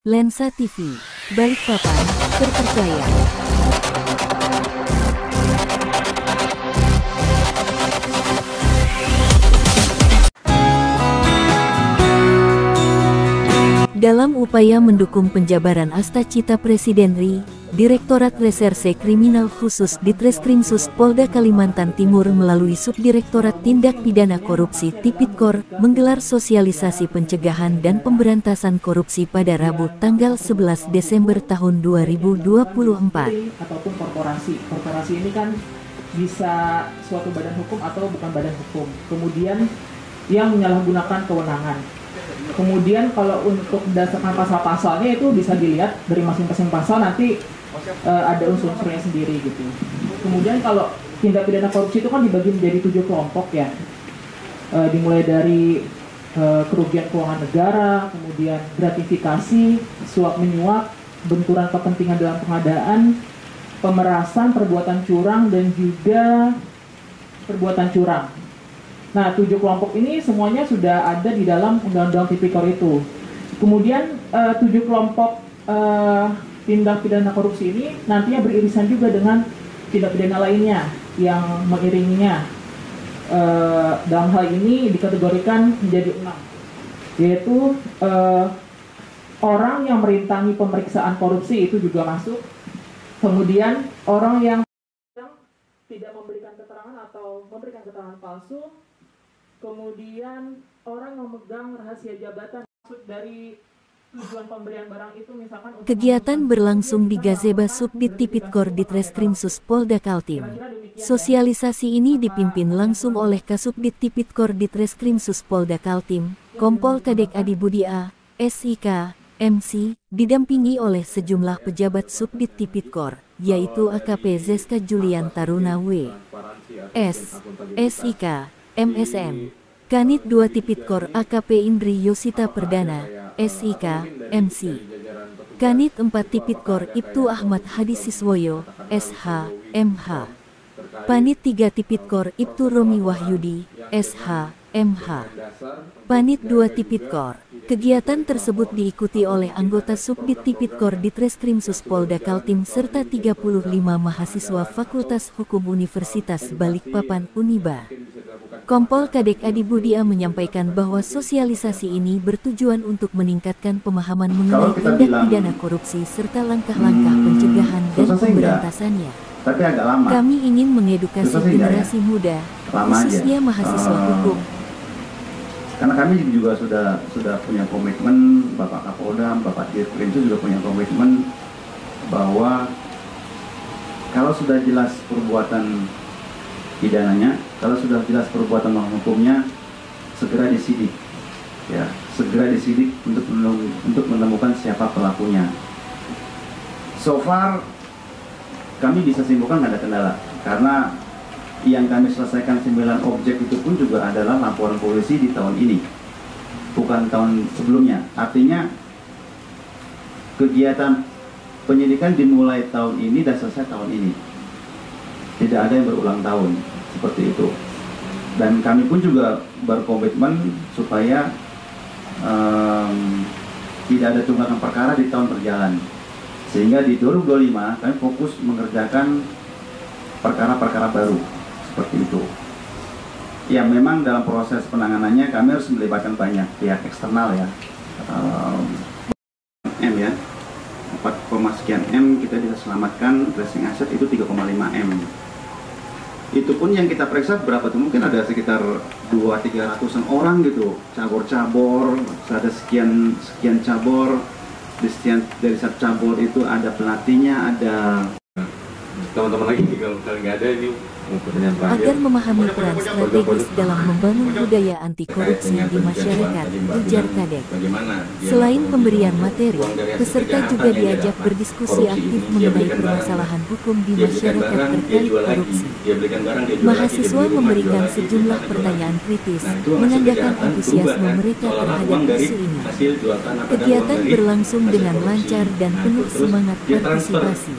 Lensa TV, Balikpapan, terpercaya. Dalam upaya mendukung penjabaran Astacita Presiden RI, Direktorat Reserse Kriminal Khusus Ditreskrimsus Polda Kalimantan Timur melalui Subdirektorat Tindak Pidana Korupsi Tipidkor menggelar sosialisasi pencegahan dan pemberantasan korupsi pada Rabu tanggal 11 Desember tahun 2024. Ataupun korporasi. Korporasi ini kan bisa suatu badan hukum atau bukan badan hukum. Kemudian yang menyalahgunakan kewenangan. Kemudian kalau untuk berdasarkan pasal-pasalnya itu bisa dilihat dari masing-masing pasal nanti ada unsur-unsurnya sendiri gitu. Kemudian kalau tindak pidana korupsi itu kan dibagi menjadi 7 kelompok ya. Dimulai dari kerugian keuangan negara, kemudian gratifikasi, suap menyuap, benturan kepentingan dalam pengadaan, pemerasan, perbuatan curang dan juga perbuatan curang. Nah, 7 kelompok ini semuanya sudah ada di dalam Undang-Undang Tipikor itu. Kemudian 7 kelompok tindak pidana korupsi ini nantinya beririsan juga dengan tindak pidana lainnya yang mengiringinya. Dalam hal ini dikategorikan menjadi 6, yaitu orang yang merintangi pemeriksaan korupsi itu juga masuk. Kemudian orang yang tidak memberikan keterangan atau memberikan keterangan palsu. Kemudian orang yang memegang rahasia jabatan, maksud dari tujuan pemberian barang itu misalkan kegiatan berlangsung di Gazebo Subdit Tipidkor Ditreskrimsus Polda Kaltim. Sosialisasi ini dipimpin langsung oleh Kasubdit Tipidkor Ditreskrimsus Polda Kaltim, Kompol Kadek Adi Budia, SIK, MC, didampingi oleh sejumlah pejabat Subdit Tipidkor, yaitu AKP Zeska Julian Taruna W. S. SIK, MSM, Kanit 2 Tipidkor AKP Indri Yosita Perdana, SIK, MC, Kanit 4 Tipidkor Ibtu Ahmad Hadi Siswoyo, SH, MH, Panit 3 Tipidkor Ibtu Romi Wahyudi, SH, MH, Panit 2 Tipidkor. Kegiatan tersebut diikuti oleh anggota Subdit Tipidkor Ditreskrimsus Polda Kaltim serta 35 mahasiswa Fakultas Hukum Universitas Balikpapan Uniba. Kompol Kadek Adi Budia menyampaikan bahwa sosialisasi ini bertujuan untuk meningkatkan pemahaman mengenai tindak pidana korupsi serta langkah-langkah pencegahan dan pemberantasannya. Tapi agak lama. Kami ingin mengedukasi generasi muda, khususnya mahasiswa hukum. Karena kami juga sudah punya komitmen, Bapak Kapolda, Bapak Dirkrim itu juga punya komitmen bahwa kalau sudah jelas perbuatan pidananya, kalau sudah jelas perbuatan hukumnya, segera disidik, ya, segera disidik untuk menemukan siapa pelakunya. So far kami bisa simpulkan nggak ada kendala, karena yang kami selesaikan 9 objek itu pun juga adalah laporan polisi di tahun ini, bukan tahun sebelumnya. Artinya kegiatan penyidikan dimulai tahun ini dan selesai tahun ini. Tidak ada yang berulang tahun seperti itu. Dan kami pun juga berkomitmen supaya tidak ada tunggakan perkara di tahun berjalan. Sehingga di 2025 kami fokus mengerjakan perkara-perkara baru seperti itu. Ya, memang dalam proses penanganannya kami harus melibatkan banyak pihak eksternal ya. M ya, 4, sekian M kita bisa selamatkan, tracing aset itu 3,5 M. Itu pun yang kita periksa berapa tuh, mungkin ada sekitar 200-300an orang gitu, cabur-cabur, ada sekian cabur, dari satu cabur itu ada pelatihnya, ada teman-teman lagi kalau nggak ada ini. Agar memahami peran strategis dalam membangun budaya anti korupsi di masyarakat, ujar Kadek. Selain pemberian materi, peserta juga diajak berdiskusi aktif mengenai permasalahan hukum di masyarakat terkait korupsi. Mahasiswa memberikan sejumlah pertanyaan kritis, menandakan antusiasme mereka terhadap isu ini. Kegiatan berlangsung dengan lancar dan penuh semangat partisipasi.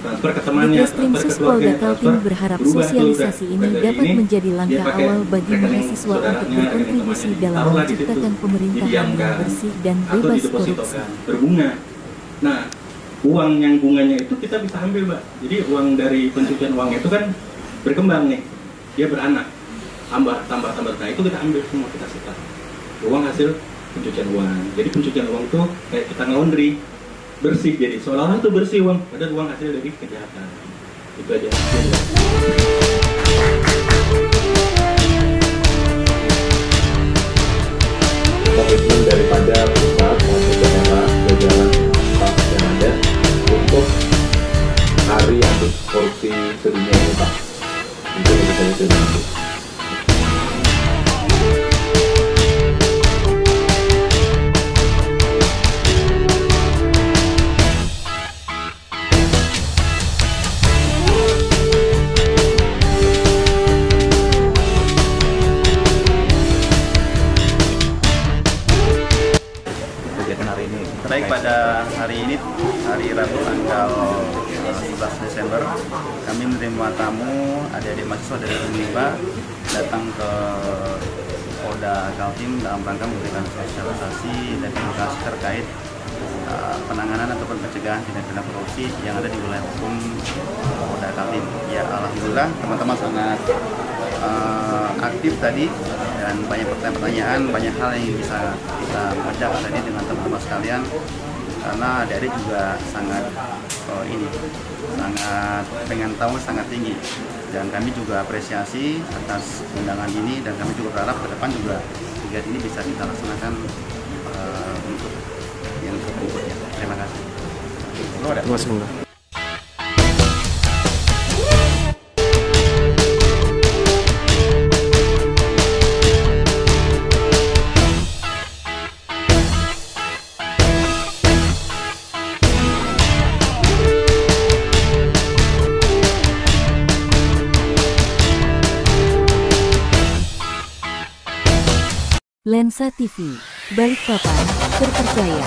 Ditreskrimsus Polda Kaltim berharap sosialisasi ini dapat menjadi langkah awal bagi mahasiswa untuk berkontribusi dalam menciptakan pemerintahan yang bersih dan bebas korupsi. Nah, uang yang bunganya itu kita bisa ambil, Mbak. Jadi uang dari pencucian uang itu kan berkembang nih, dia beranak, tambah. Nah itu kita ambil semua, kita setor. Uang hasil pencucian uang. Jadi pencucian uang tuh kayak kita laundry, bersih. Jadi seolah-olah tuh bersih uang, padahal uang hasil dari kejahatan. Itu aja. Komitmen daripada pusat maupun daerah jajaran Pak yang ada untuk hari anti korupsi sedunia ini, Pak. Itu bisa diterima. Baik, pada hari ini, hari Rabu tanggal 11 Desember, kami menerima tamu adik-adik mahasiswa dari Unlipa datang ke Polda Kaltim dalam rangka memberikan sosialisasi dan edukasi terkait penanganan ataupun pencegahan tindak pidana korupsi yang ada di wilayah hukum Polda Kaltim. Ya, alhamdulillah teman-teman sangat aktif tadi dan banyak pertanyaan, banyak hal yang bisa kita baca tadi dengan teman-teman sekalian, karena adik-adik juga sangat sangat pengen tahu, sangat tinggi, dan kami juga apresiasi atas undangan ini, dan kami juga berharap ke depan juga kegiatan ini bisa kita laksanakan untuk yang berikutnya. Terima kasih. Lensa TV, Balikpapan, terpercaya.